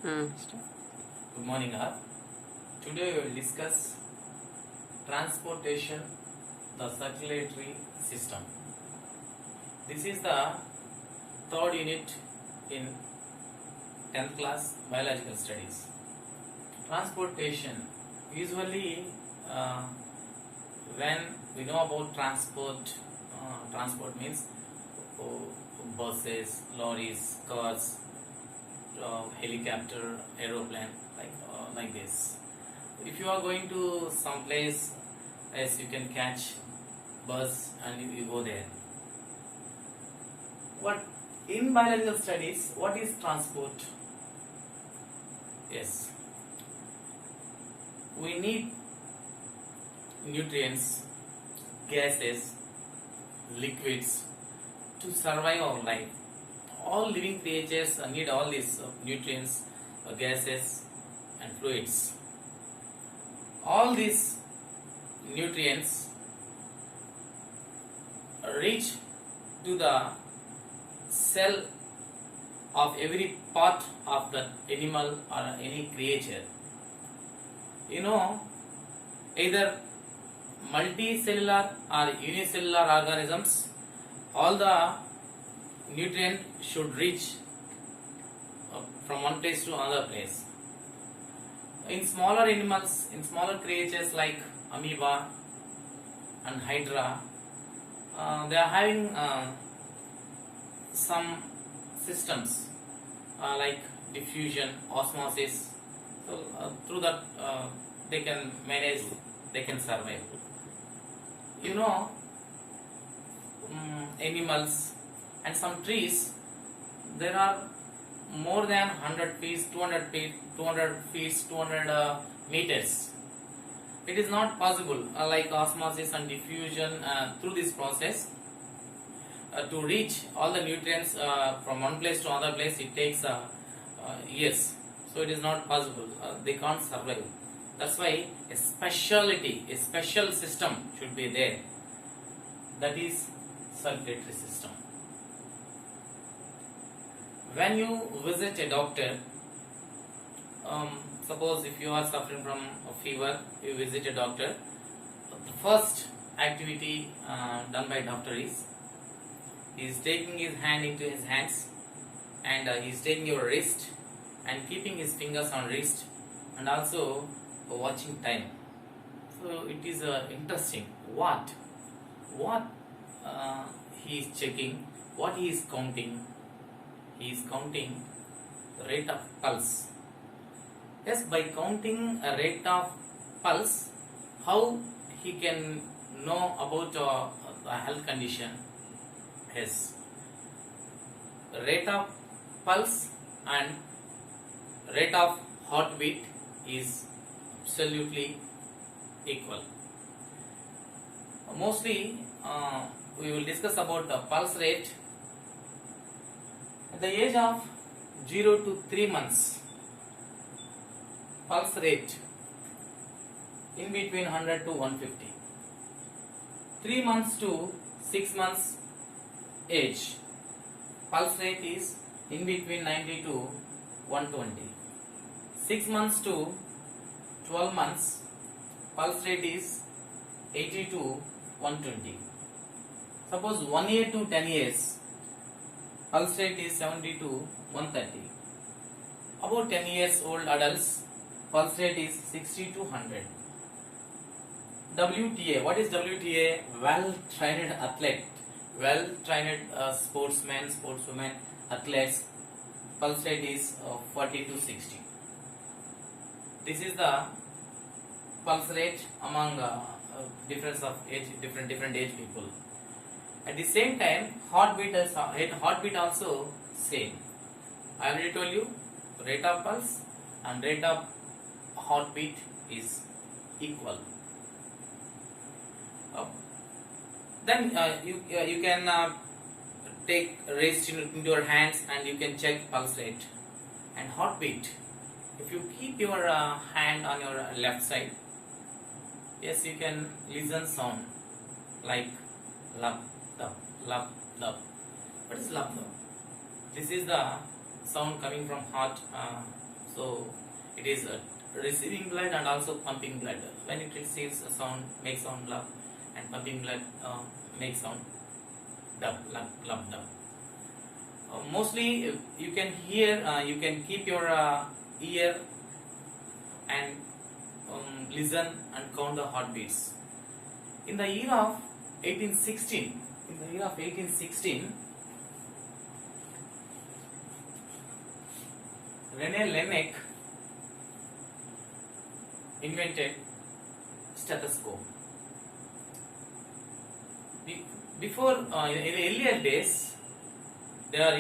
Good morning, all. Today we will discuss transportation, the circulatory system. This is the third unit in 10th class biological studies. Transportation. Usually, when we know about transport means oh, buses, lorries, cars, helicopter, aeroplane, like this. If you are going to some place, yes, you can catch bus and you go there. What in biological studies? What is transport? Yes, we need nutrients, gases, liquids to survive our life. All living creatures need all these nutrients, gases and fluids. All these nutrients reach to the cell of every part of the animal or any creature. Either multicellular or unicellular organisms, all the nutrient should reach from one place to another place. In smaller animals, in smaller creatures like amoeba and hydra, they are having some systems like diffusion, osmosis. So through that they can manage, they can survive. Animals and some trees, there are more than 100 feet, 200 feet, 200 meters. It is not possible like osmosis and diffusion through this process to reach all the nutrients from one place to another place. It takes years, so it is not possible. They can't survive. That's why a special system should be there. That is circulatory system. When you visit a doctor, suppose if you are suffering from a fever, you visit a doctor. The first activity done by doctor is he is taking his hand into his hands and he is taking your wrist and keeping his fingers on wrist and also watching time. So it is interesting what he is checking, what he is counting. He is counting the rate of pulse. Yes, by counting a rate of pulse, how he can know about the health condition? Yes, rate of pulse and rate of heartbeat is absolutely equal. Mostly, we will discuss about the pulse rate. At the age of 0 to 3 months, pulse rate in between 100 to 150. 3 months to 6 months age, pulse rate is in between 90 to 120. 6 months to 12 months, pulse rate is 80 to 120. Suppose 1 year to 10 years, pulse rate is 70 to 130. About 10 years old adults, pulse rate is 60 to 100. WTA, what is WTA? Well trained athlete, well trained sportsmen, sportswomen, athletes, pulse rate is 40 to 60. This is the pulse rate among difference of age, different age people. At the same time, heartbeat also same. I already told you, rate of pulse and rate of heartbeat is equal. Then you can take wrist into your hands and you can check pulse rate and heartbeat. If you keep your hand on your left side, yes, you can listen sound like lap, tap, lap, tap. What is lap, tap? This is the sound coming from heart So it is receiving blood and also pumping blood. When it receives a sound, makes sound lub, and pumping blood makes sound dub, lub, dub. Mostly you can hear, you can keep your ear and listen and count the heartbeats. In the year of 1816, René Laennec invented stethoscope. Before, in earlier days, they are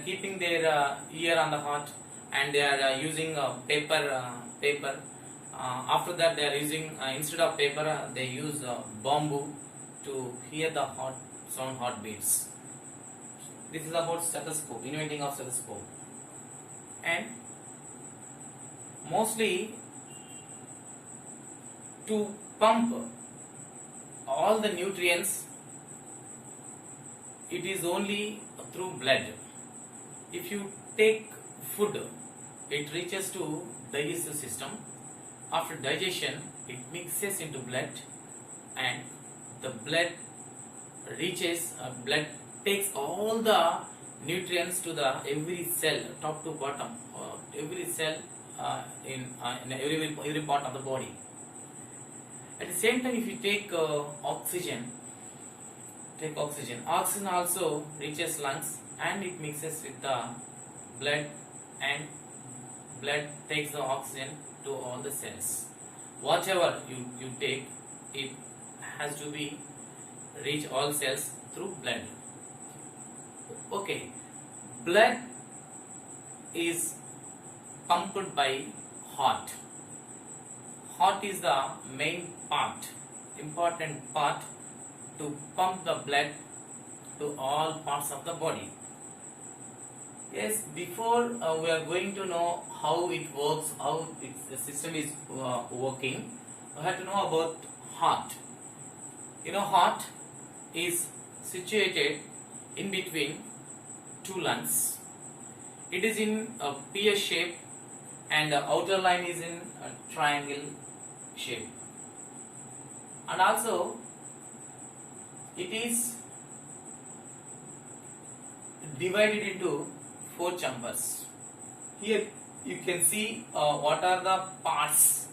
keeping their ear on the heart, and they are using paper. After that, they are using instead of paper, they use bamboo to hear the heartbeats. This is about stethoscope, inventing of stethoscope. And mostly to pump all the nutrients, it is only through blood. If you take food, it reaches to digestive system. After digestion, it mixes into blood, and the blood takes all the nutrients to the every cell, top to bottom, every cell in every part of the body. At the same time, if you take oxygen also reaches lungs, and it mixes with the blood, and blood takes the oxygen to all the cells. Whatever you take, it has to be reach all cells through blood. Okay, blood is pumped by heart. Heart is the main part, important part to pump the blood to all parts of the body. Yes, before we are going to know how it works, how the system is working, we have to know about heart. You know, heart is situated in between two lungs. It is in a pear shape, and the outer line is in a triangle shape. And also, it is divided into 4 chambers. Here you can see what are the parts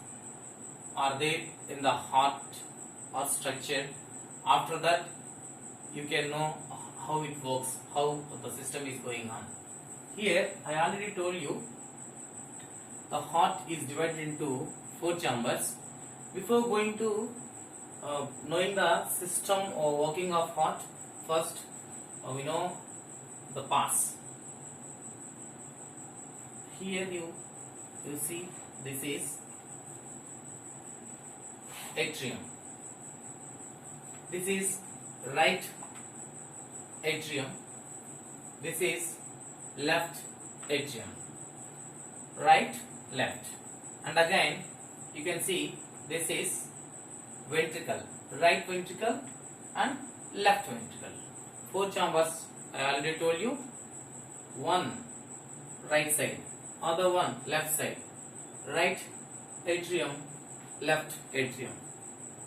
are there in the heart or structure. After that, you can know how it works, how the system is going on. Here I already told you the heart is divided into 4 chambers. Before going to knowing the system or working of heart, first we know the parts. Here you see this is atrium. This is right atrium. This is left atrium. Right, left. And again you can see this is ventricle. Right ventricle and left ventricle. 4 chambers I already told you. One right side, other one left side. Right atrium, left atrium.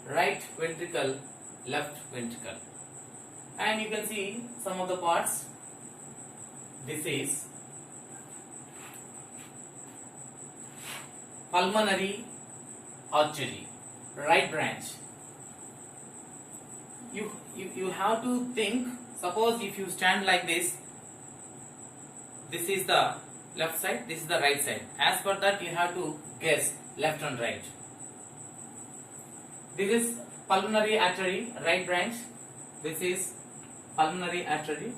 Right ventricle, left ventricle. And you can see some of the parts. This is pulmonary artery, right branch. You have to think, suppose if you stand like this is the left side, this is the right side. As per that you have to guess left and right. This is pulmonary artery, right branch. This is pulmonary artery,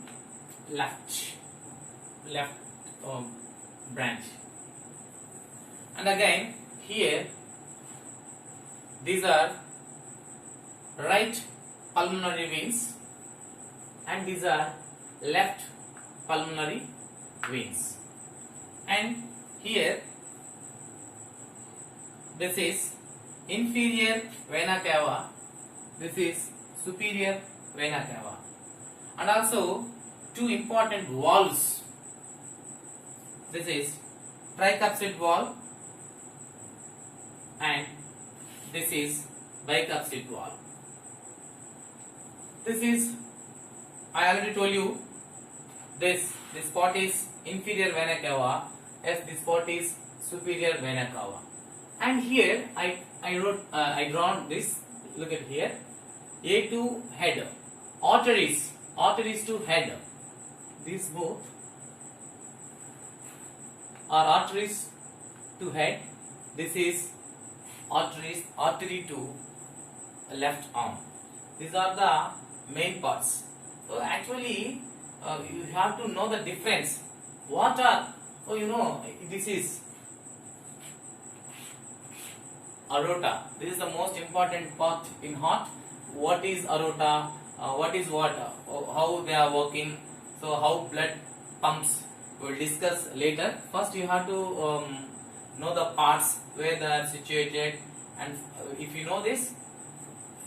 left branch. And again here these are right pulmonary veins, and these are left pulmonary veins. And here this is inferior vena cava, this is superior vena cava. And also 2 important valves. this is tricapsid valve and this is bicapsid valve. This is, I already told you, this part is inferior vena cava, as this part is superior vena cava. And here I drawn this. Look at here, A to head, arteries to head. These both are arteries to head. This is artery to left arm. These are the main parts. So actually, you have to know the difference. What are, this is aorta. This is the most important part in heart. What is aorta? What is what? How they are working? So how blood pumps? We will discuss later. First, you have to know the parts where they are situated, and if you know this,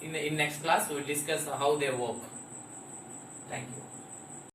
in next class we will discuss how they work. Thank you.